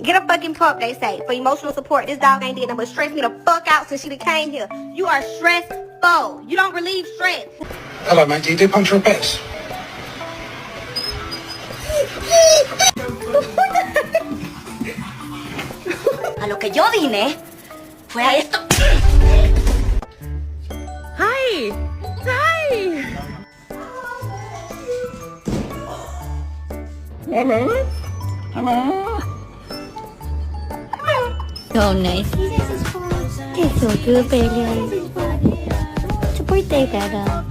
Get a fucking pup, they say, for emotional support. This dog ain't did nothing but stress me the fuck out since she done came here. You are stressful. You don't relieve stress. Hello, mate. Do you do punctual repairs? A lo que yo vine fue a esto. Hi! Hi! Hello? Hello? So nice. It's so good, baby. It's your birthday, Dada.